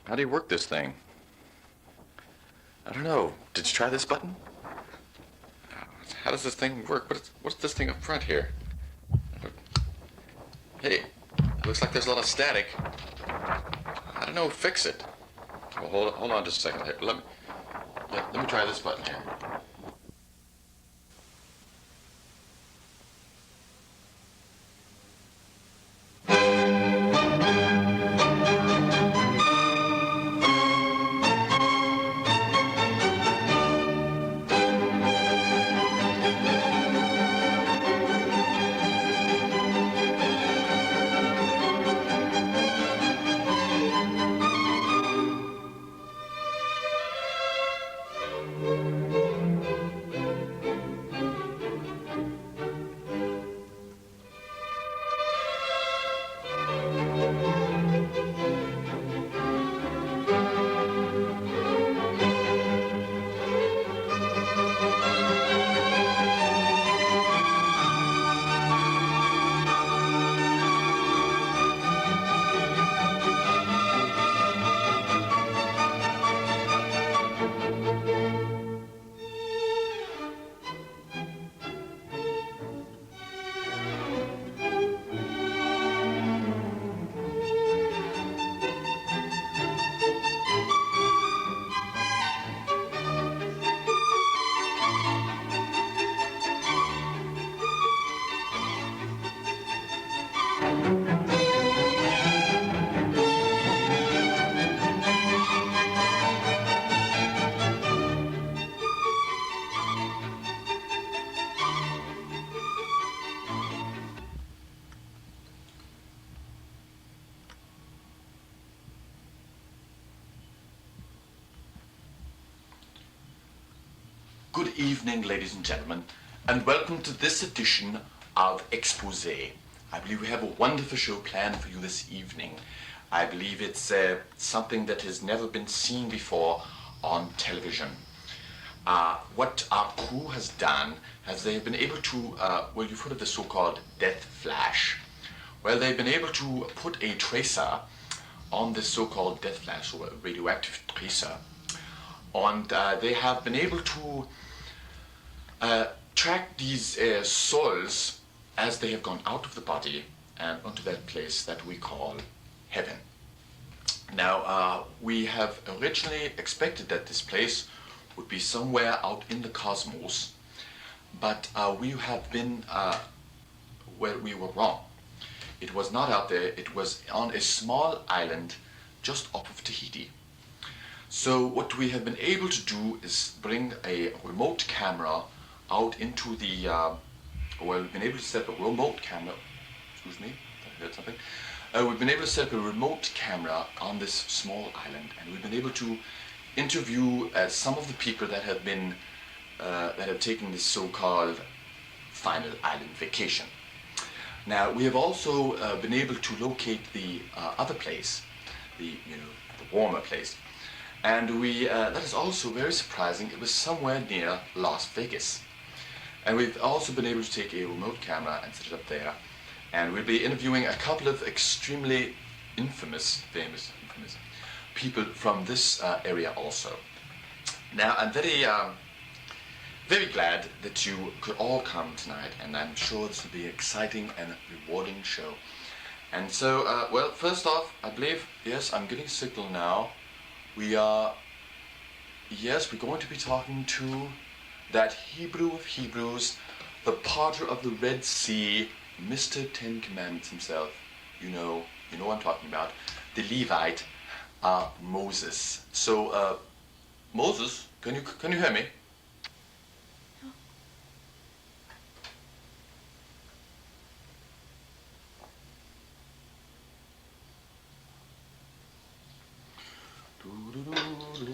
How do you work this thing? I don't know. Did you try this button? How does this thing work? What's this thing up front here? Hey, it looks like there's a lot of static. I don't know. Fix it. Well, hold on just a second here. Let me try this button here. Good evening, ladies and gentlemen, and welcome to this edition of Exposé. I believe we have a wonderful show planned for you this evening. I believe it's something that has never been seen before on television. What our crew has done is they've been able to, well, you've heard of the so-called death flash. Well, they've been able to put a tracer on this so-called death flash, or a radioactive tracer, and they have been able to track these souls as they have gone out of the body and onto that place that we call heaven. Now, we have originally expected that this place would be somewhere out in the cosmos, but we have been, well, we were wrong. It was not out there, it was on a small island just off of Tahiti. So what we have been able to do is bring a remote camera out into the, well, we've been able to set up a remote camera, excuse me, I heard something. We've been able to set up a remote camera on this small island, and we've been able to interview some of the people that have been, that have taken this so-called final island vacation. Now, we have also been able to locate the other place, the warmer place. And we, that is also very surprising, it was somewhere near Las Vegas. And we've also been able to take a remote camera and set it up there. And we'll be interviewing a couple of extremely famous people from this area also. Now, I'm very glad that you could all come tonight, and I'm sure this will be an exciting and rewarding show. And so, well, first off, I believe, yes, I'm getting a signal now. We are, yes, we're going to be talking to that Hebrew of Hebrews, the potter of the Red Sea, Mr. Ten Commandments himself. You know what I'm talking about. The Levite, Moses. So, Moses, can you hear me?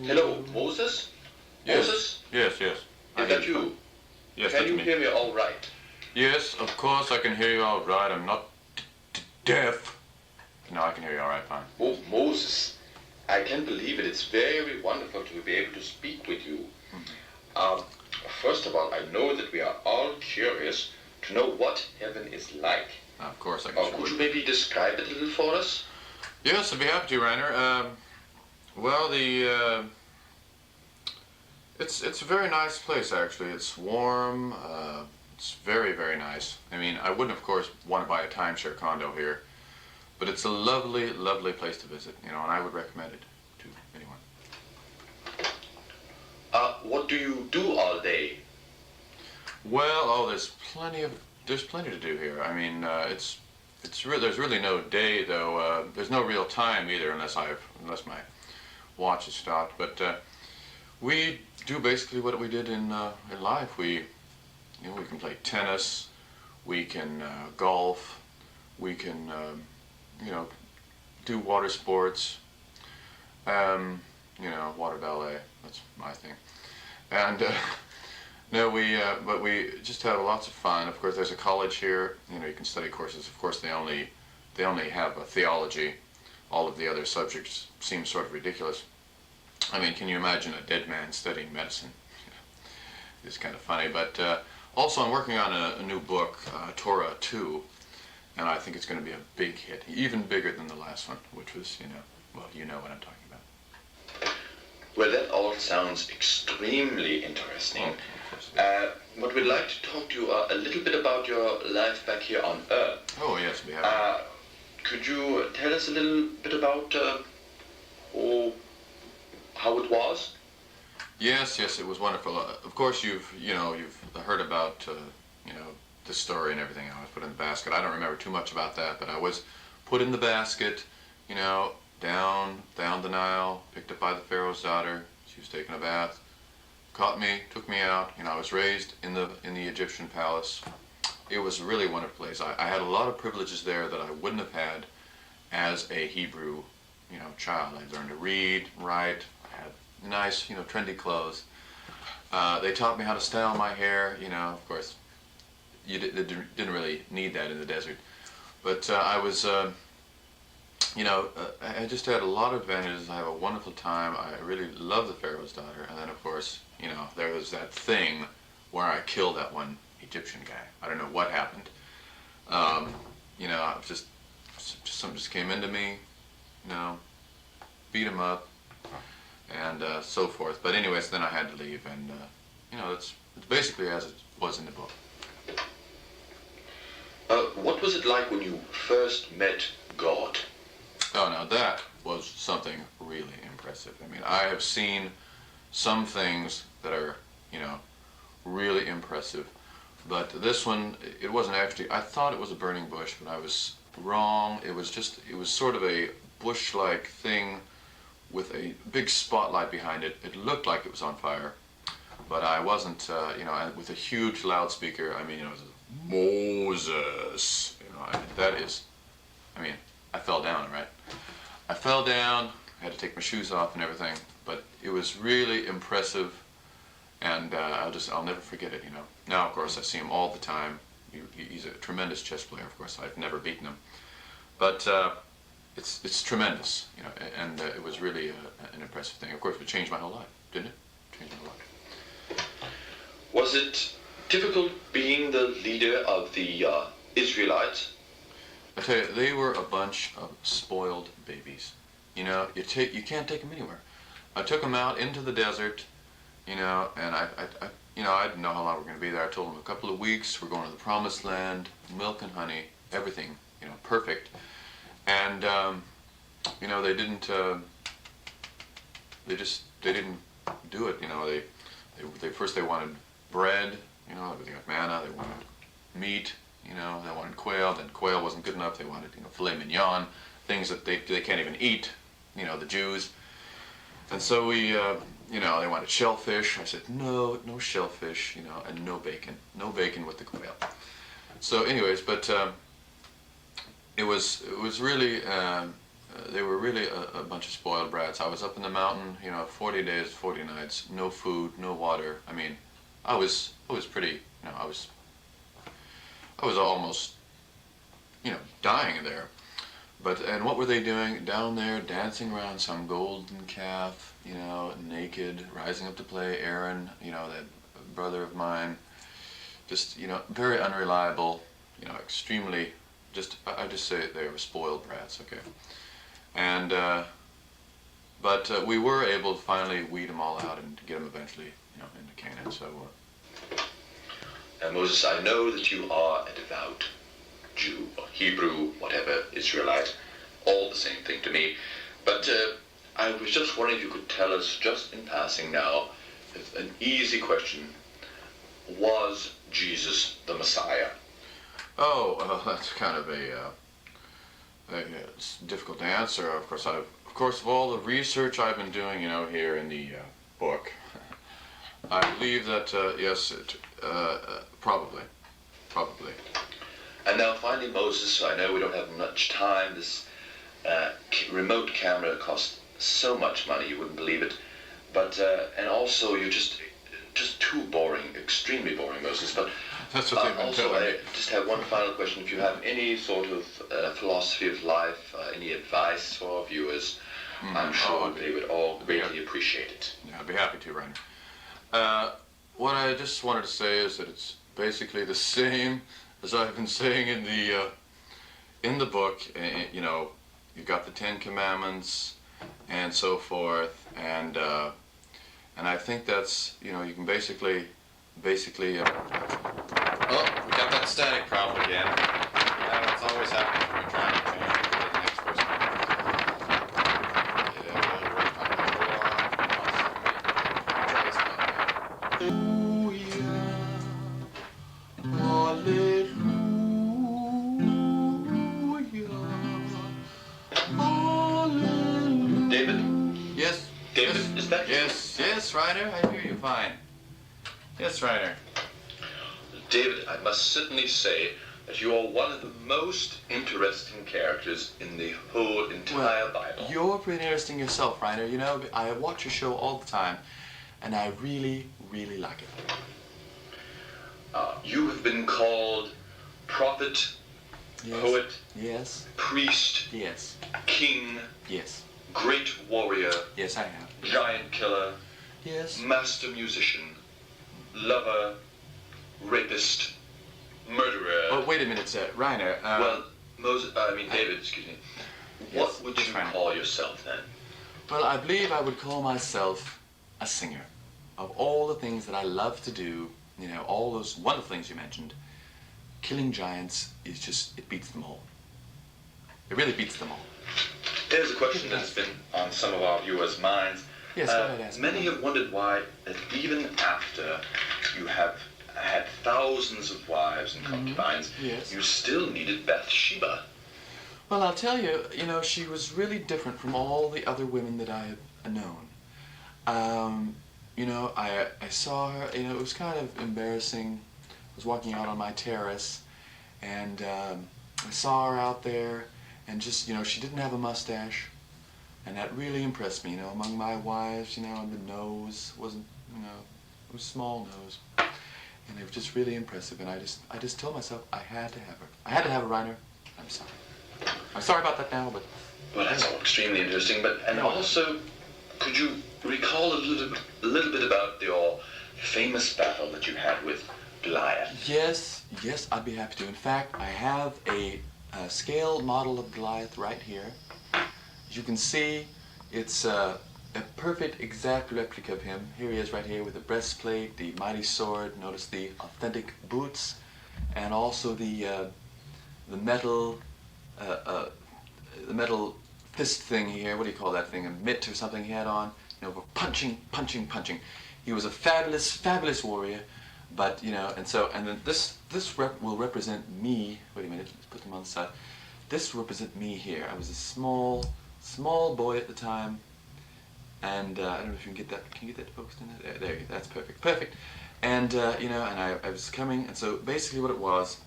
Hello, Moses? Yes. Moses? Yes. Is that you? Yes, Can that's you me. hear me all right? Yes, of course I can hear you all right. I'm not deaf. No, I can hear you all right, fine. Oh, Moses, I can't believe it. It's very wonderful to be able to speak with you. First of all, I know that we are all curious to know what heaven is like. Of course I can. Could you maybe describe it a little for us? Yes, I'd be happy to, Rainer. Well, it's a very nice place actually. It's warm. It's very, very nice. I mean, I wouldn't, of course, want to buy a timeshare condo here, but it's a lovely, lovely place to visit. You know, and I would recommend it to anyone. What do you do all day? Well, oh, there's plenty to do here. I mean, there's really no day though. There's no real time either, unless my watch is stopped. But we do basically what we did in life. We can play tennis, we can golf, we can do water sports. Water ballet. That's my thing. And no, but we just have lots of fun. Of course, there's a college here. You know, you can study courses. Of course, they only have a theology. All of the other subjects seem sort of ridiculous. I mean, can you imagine a dead man studying medicine? It's kind of funny. But also, I'm working on a new book, Torah 2, and I think it's going to be a big hit, even bigger than the last one, which was, well, you know what I'm talking about. Well, that all sounds extremely interesting. Oh, of course. But we'd like to talk to you a little bit about your life back here on Earth. Oh, yes, we have. Could you tell us a little bit about how it was? Yes, it was wonderful. Of course, you've heard about the story and everything. I was put in the basket. I don't remember too much about that, but I was put in the basket, down the Nile, picked up by the Pharaoh's daughter. She was taking a bath, caught me, took me out. I was raised in the Egyptian palace. It was really a wonderful place. I had a lot of privileges there that I wouldn't have had as a Hebrew, child. I learned to read, write. I had nice, trendy clothes. They taught me how to style my hair. Of course, you didn't really need that in the desert. But I was. I just had a lot of advantages. I have a wonderful time. I really love the Pharaoh's daughter. And then, of course, there was that thing where I killed that one Egyptian guy. I don't know what happened. I was just something just came into me, beat him up, and so forth. But anyways, then I had to leave, and it's basically as it was in the book. What was it like when you first met God? Oh, now that was something really impressive. I mean, I have seen some things that are, really impressive. But this one, it wasn't actually, I thought it was a burning bush, but I was wrong. It was sort of a bush-like thing with a big spotlight behind it. It looked like it was on fire, but I wasn't, and with a huge loudspeaker. I mean, it was Moses, I fell down, right? I fell down, I had to take my shoes off and everything, but it was really impressive, and I'll never forget it, Now, of course, I see him all the time. He's a tremendous chess player, of course. I've never beaten him, but it's tremendous, and it was really an impressive thing. Of course, it changed my whole life, didn't it? Changed my whole life. Was it difficult being the leader of the Israelites? I tell you, they were a bunch of spoiled babies. You can't take them anywhere. I took them out into the desert, and I didn't know how long we were going to be there. I told them a couple of weeks. We're going to the promised land, milk and honey, everything, perfect. And they didn't. They didn't do it. They first they wanted bread. They got manna. They wanted meat. They wanted quail. Then quail wasn't good enough. They wanted, filet mignon, things that they can't even eat. The Jews. And so we, they wanted shellfish. I said no shellfish. And no bacon with the quail. So, anyways, but it was really. They were really a bunch of spoiled brats. I was up in the mountain, 40 days, 40 nights, no food, no water. I mean, I was pretty, I was almost, dying there. And what were they doing down there, dancing around some golden calf, naked, rising up to play Aaron, that brother of mine, just, very unreliable, extremely, I just say they were spoiled brats, okay. And But we were able to finally weed them all out and to get them eventually, you know, into Canaan. So. Now, Moses, I know that you are a devout Jew, or Hebrew, whatever, Israelite, all the same thing to me. But I was just wondering if you could tell us, just in passing now, an easy question: was Jesus the Messiah? Oh, that's kind of it's difficult to answer. Of course, of all the research I've been doing, you know, here in the book, I believe that yes, probably. And now, finally, Moses, I know we don't have much time. This remote camera costs so much money, you wouldn't believe it. But and also, you're just too boring, extremely boring, Moses. But that's what they've been also, telling me. I just have one final question. If you have any sort of philosophy of life, any advice for our viewers, I'm sure they would all greatly appreciate it. Yeah, I'd be happy to, Rainer. What I just wanted to say is that it's basically the same as I've been saying in the book. You know, you've got the 10 Commandments and so forth, and I think that's, you know, you can basically. Oh, we got that static problem again. That's always happening when you're trying to change it to the next person. David? Yes? David, is that you? Yes, Ryder, I hear you fine. Yes, Ryder. David, I must certainly say that you are one of the most interesting characters in the whole entire Bible. You're pretty interesting yourself, Ryder. You know, I watch your show all the time, and I really, really like it. You have been called prophet, Yes. poet, Yes. priest, Yes. king, Yes. great warrior, Yes, I have. giant killer, Yes. master musician, lover, rapist, murderer. Oh, wait a minute, Ryder. Well, David, excuse me. Yes, What would yes, you Rainer. call yourself then? Well, I believe I would call myself a singer. Of all the things that I love to do, you know, all those wonderful things you mentioned, killing giants is just, it beats them all. It really beats them all. There's a question that's been on some of our viewers' minds. Yes, go ahead, ask many me. have wondered why, that even after you have had thousands of wives and concubines, Yes. you still needed Bathsheba. Well, I'll tell you, you know, she was really different from all the other women that I had known. You know, I saw her, you know, it was kind of embarrassing. I was walking out on my terrace, and I saw her out there, and just, you know, she didn't have a mustache, and that really impressed me, you know, among my wives, you know, and the nose wasn't, you know, it was a small nose, and it was just really impressive, and I just told myself I had to have her. I had to have a Reiner. I'm sorry. I'm sorry about that now, but... Well, that's all extremely interesting, and also, could you recall a little bit about your famous battle that you had with Goliath? Yes, I'd be happy to. In fact, I have a scale model of Goliath right here. As you can see, it's a perfect, exact replica of him. Here he is right here with the breastplate, the mighty sword, notice the authentic boots, and also the metal fist thing here. What do you call that thing? A mitt or something he had on. You know, for punching. He was a fabulous warrior. But, you know, and then this will represent me. Wait a minute, let's put them on the side. This will represent me here. I was a small boy at the time, and I don't know if you can get that. Can you get that focused in there? There you go. That's perfect. And you know, and I was coming, and so basically what it was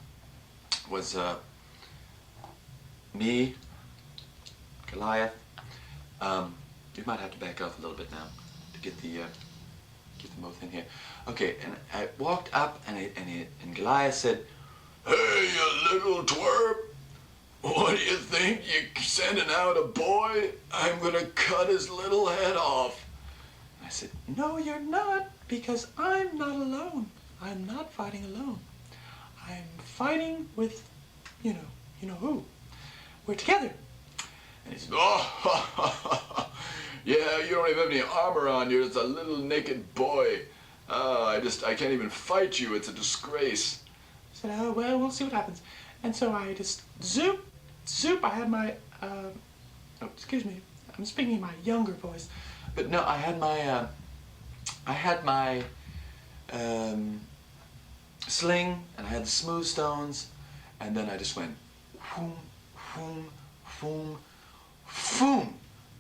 me, Goliath. You might have to back off a little bit now to get them both in here. Okay, and I walked up, and Goliath said, "Hey, you little twerp, what do you think? You're sending out a boy? I'm gonna cut his little head off." And I said, "No, you're not, because I'm not alone. I'm not fighting alone. I'm fighting with, you know who. We're together." And he said, "Oh, Yeah, you don't even have any armor on. You're just a little naked boy. I can't even fight you. It's a disgrace. I said, oh, well, we'll see what happens. And so I just, zoop, I had my, oh, excuse me, I'm speaking in my younger voice. But no, I had my sling, and I had the smooth stones, and then I just went, whoom, whoom, whoom, whoom,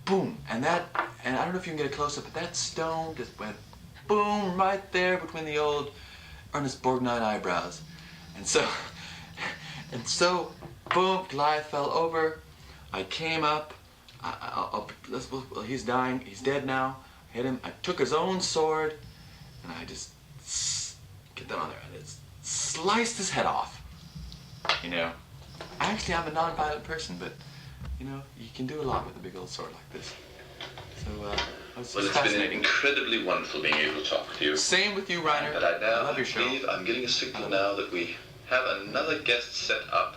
boom. And I don't know if you can get a close-up, but that stone just went boom right there between the old Ernest Borgnine eyebrows. And so, boom, Goliath fell over. I came up. Well, he's dying. He's dead now. I hit him. I took his own sword, and I just get that on there, and it's sliced his head off. You know, actually, I'm a non-violent person, but you know, you can do a lot with a big old sword like this. So, it's well, it's fascinating. been incredibly wonderful being able to talk to you. Same with you, Reiner. But I love your show. believe I'm getting a signal now that we have another guest set up.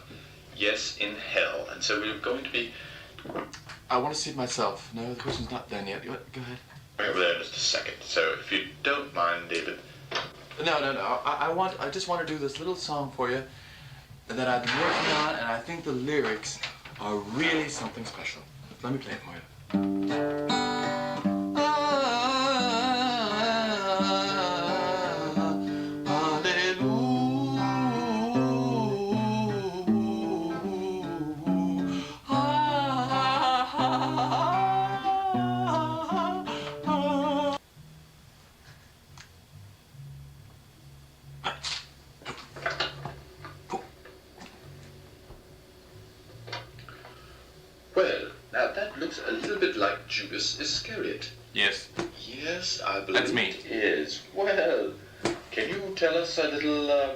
Yes, in hell, and so we're going to be. I want to see it myself. No, the question's not done yet. Go ahead. Right over there in just a second. So, if you don't mind, David. No. I just want to do this little song for you that I've been working on, and I think the lyrics are really something special. Let me play it for you. Well, now that looks a little bit like Judas Iscariot. Yes. Yes, I believe That's me. it is. Well, can you tell us a little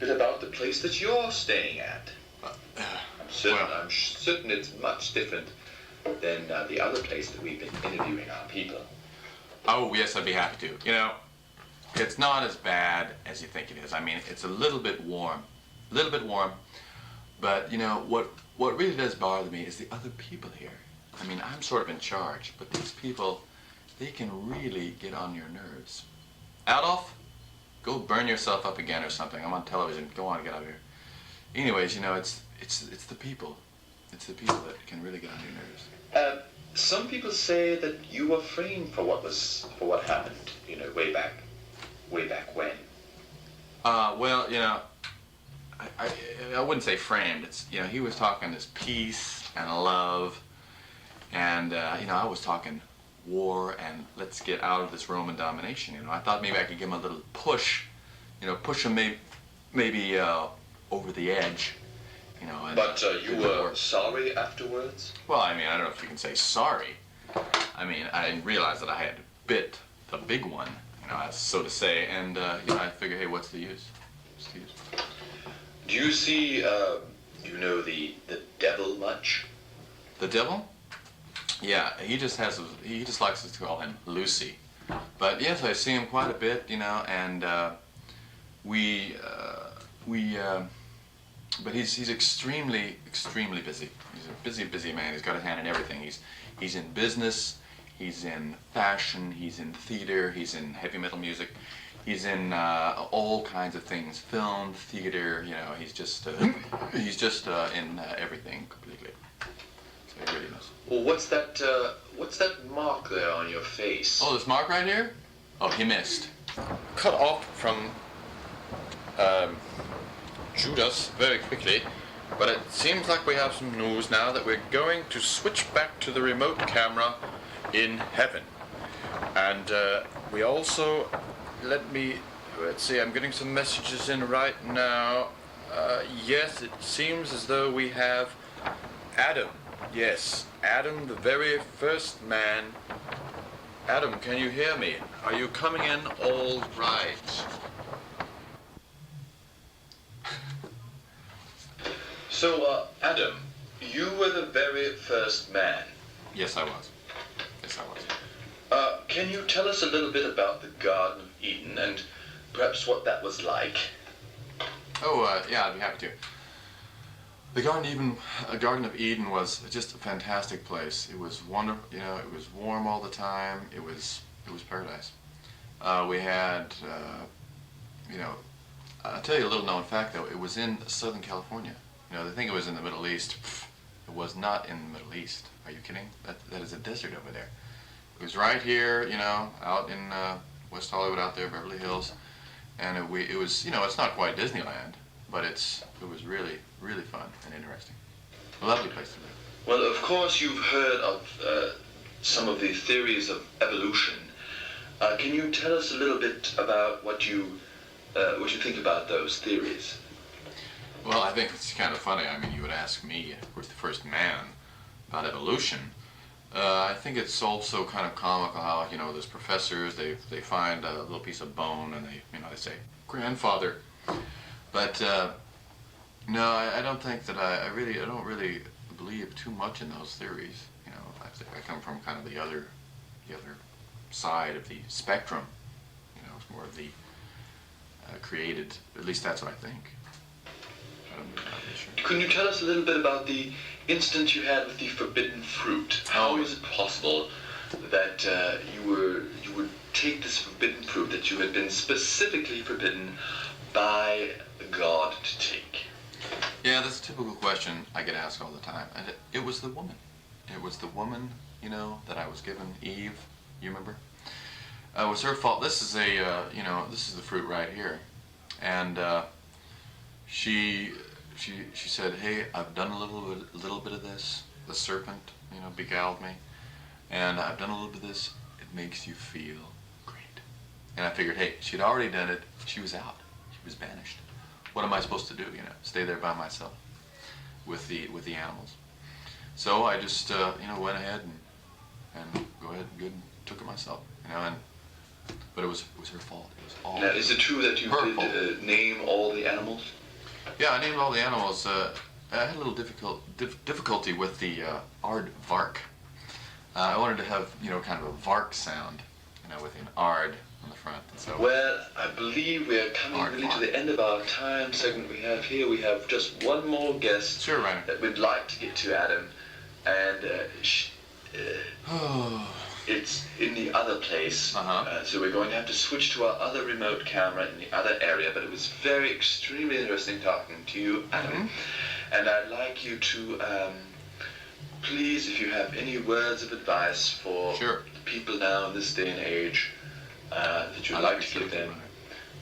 bit about the place that you're staying at? I'm certain it's much different than the other place that we've been interviewing our people. Oh, yes, I'd be happy to. You know, it's not as bad as you think it is. I mean, it's a little bit warm. But, you know, what really does bother me is the other people here. I mean, I'm sort of in charge, but these people, they can really get on your nerves. Adolf, go burn yourself up again or something. I'm on television. Go on, get out of here. Anyways, you know, it's the people. It's the people that can really get on your nerves. Some people say that you were framed for what happened, you know, way back when. Well, you know, I wouldn't say framed. It's, you know, he was talking this peace and love, and you know, I was talking war and let's get out of this Roman domination. You know, I thought maybe I could give him a little push, you know, push him maybe over the edge, you know. And, but you were sorry afterwards? Well, I mean, I don't know if you can say sorry. I mean, I didn't realize that I had bit the big one, you know, so to say, and you know, I figured, hey, what's the use? What's the use? Do you see, you know, the devil much? The devil? Yeah, he just likes us to call him Lucy. But yes, I see him quite a bit, you know, and but he's extremely busy. He's a busy man. He's got a hand in everything. He's in business, he's in fashion, he's in theater, he's in heavy metal music. He's in all kinds of things, film, theater, you know, he's just in everything completely. So he really knows. Well, what's that mark there on your face? Oh, this mark right here? Oh, he missed. Cut off from Judas very quickly, but it seems like we have some news now that we're going to switch back to the remote camera in heaven. And we also... let's see, I'm getting some messages in right now. Yes, it seems as though we have Adam. Yes, Adam, the very first man. Adam, can you hear me? Are you coming in all right? So, Adam, you were the very first man. Yes, I was. Can you tell us a little bit about the Garden of Eden and perhaps what that was like? Oh, yeah, I'd be happy to. The Garden of Eden was just a fantastic place. It was wonderful, you know, it was warm all the time. It was paradise. We had, you know, I'll tell you a little known fact though, it was in Southern California. You know, they think it was in the Middle East. It was not in the Middle East. Are you kidding? That is a desert over there. It was right here, you know, out in West Hollywood, out there, Beverly Hills. And it was, you know, it's not quite Disneyland, but it was really, really fun and interesting. A lovely place to live. Well, of course, you've heard of some of the theories of evolution. Can you tell us a little bit about what you think about those theories? Well, I think it's kind of funny. I mean, you would ask me, of course, the first man, about evolution. I think it's also kind of comical how, you know, those professors, they find a little piece of bone and they say, grandfather. But no, I don't think that I don't really believe too much in those theories. You know, I come from kind of the other side of the spectrum. You know, it's more of the created, at least that's what I think. I'm not really sure. Can you tell us a little bit about the incident you had with the forbidden fruit? How is it possible that you would take this forbidden fruit that you had been specifically forbidden by God to take? Yeah, that's a typical question I get asked all the time. And it was the woman. It was the woman, you know, that I was given, Eve, you remember? It was her fault. This is you know, this is the fruit right here. And she said, hey, I've done a little bit of this. The serpent, you know, beguiled me. And I've done a little bit of this. It makes you feel great. And I figured, hey, she'd already done it. She was out. She was banished. What am I supposed to do, you know? Stay there by myself with the animals. So I just, you know, went ahead and and took it myself, you know, but it was her fault. It was all. Now, is it true that you did name all the animals? Yeah, I named all the animals. I had a little difficulty with the aardvark. I wanted to have, you know, kind of a vark sound, you know, with an ard on the front. And so. Well, I believe we're coming really to the end of our time segment we have here. We have just one more guest sure, Reiner. That we'd like to get to, Adam, and it's in the other place. So we're going to have to switch to our other remote camera in the other area. But it was extremely interesting talking to you, Adam. And I'd like you to, please, if you have any words of advice for the people now in this day and age that you'd like to give them,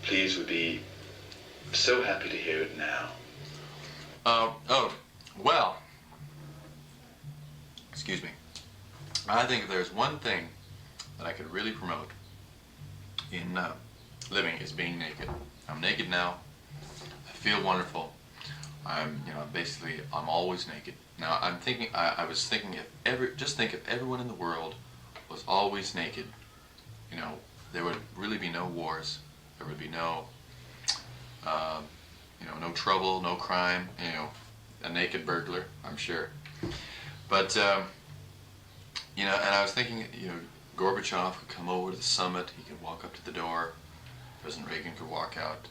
please, would be so happy to hear it now. Well, excuse me. I think if there's one thing that I could really promote in living is being naked. I'm naked now. I feel wonderful. I'm always naked. Now I'm thinking. I was thinking if everyone in the world was always naked, you know, there would really be no wars. There would be no, you know, no trouble, no crime. You know, a naked burglar, I'm sure. But you know, and I was thinking, you know, Gorbachev could come over to the summit. He could walk up to the door. President Reagan could walk out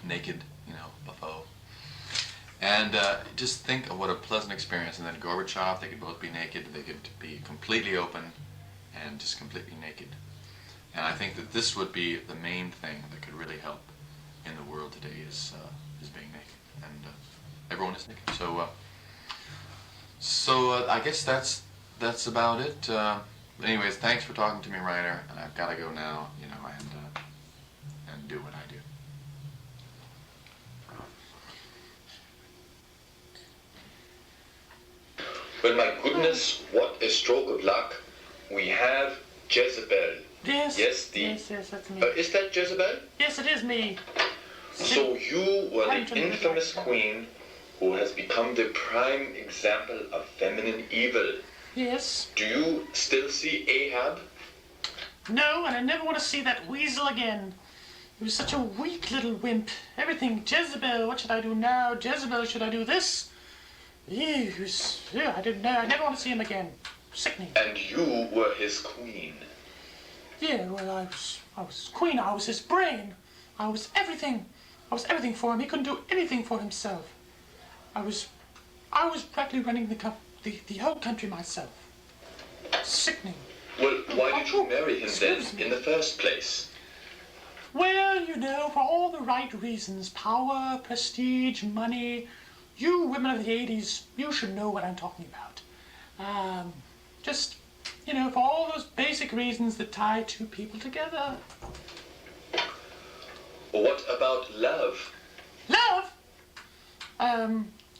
naked, you know, buffo. And just think of what a pleasant experience. And then Gorbachev, they could both be naked. They could be completely open and just completely naked. And I think that this would be the main thing that could really help in the world today is being naked. And everyone is naked. So I guess that's about it. Anyways, thanks for talking to me, Reiner. And I've got to go now, you know, and do what I do. Well, my goodness, what a stroke of luck. We have Jezebel. Yes. Yes, yes, that's me. Is that Jezebel? Yes, it is me. So you were the infamous queen who has become the prime example of feminine evil. Yes. Do you still see Ahab? No, and I never want to see that weasel again. He was such a weak little wimp. Everything, Jezebel, what should I do now? Jezebel, should I do this? I never want to see him again. Sickening. And you were his queen. Yeah, well, I was queen. I was his brain. I was everything. I was everything for him. He couldn't do anything for himself. I was I was practically running the whole country myself. Sickening. Well, why did you marry him then, Excuse me. in the first place? Well, you know, for all the right reasons. Power, prestige, money. You women of the 80s, you should know what I'm talking about. Just, you know, for all those basic reasons that tie two people together. What about love? Love?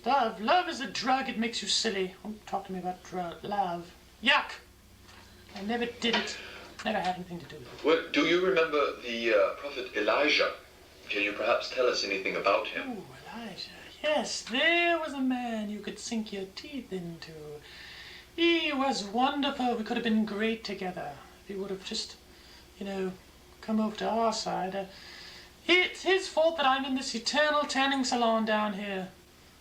Love. Love is a drug. It makes you silly. Don't talk to me about love. Yuck. I never did it. Never had anything to do with it. Well, do you remember the prophet Elijah? Can you perhaps tell us anything about him? Oh, Elijah. Yes, there was a man you could sink your teeth into. He was wonderful. We could have been great together. If he would have just, you know, come over to our side. It's his fault that I'm in this eternal tanning salon down here.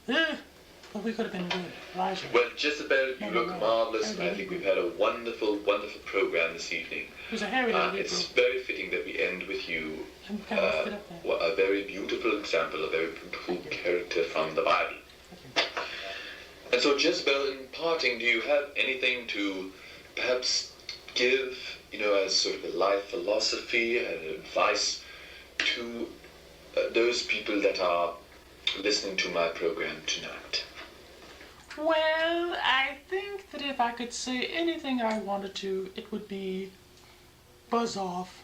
But we could have been good, Elijah. Well, Jezebel, you look marvelous, and I think we've had a wonderful, wonderful program this evening. It was a hairy little It's very fitting that we end with you. I'm kind of fit up there. A very beautiful example, a very beautiful character from the Bible. And so, Jezebel, in parting, do you have anything to perhaps give, you know, as sort of a life philosophy and advice to those people that are listening to my program tonight? Well, I think that if I could say anything I wanted to, it would be buzz off.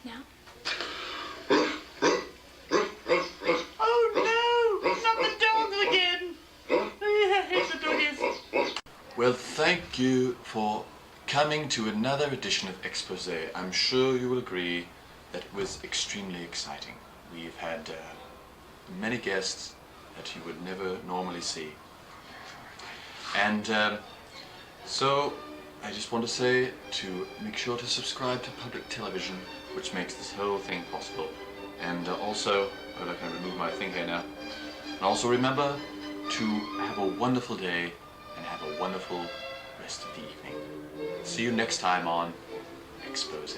Now? Oh no! Not the dogs again! I hate the doggies. Well, thank you for coming to another edition of Expose. I'm sure you will agree that it was extremely exciting. We've had many guests that you would never normally see. And so I just want to say to make sure to subscribe to public television, which makes this whole thing possible. And also, well, I can remove my thing here now. And also remember to have a wonderful day and have a wonderful rest of the evening. See you next time on Expose.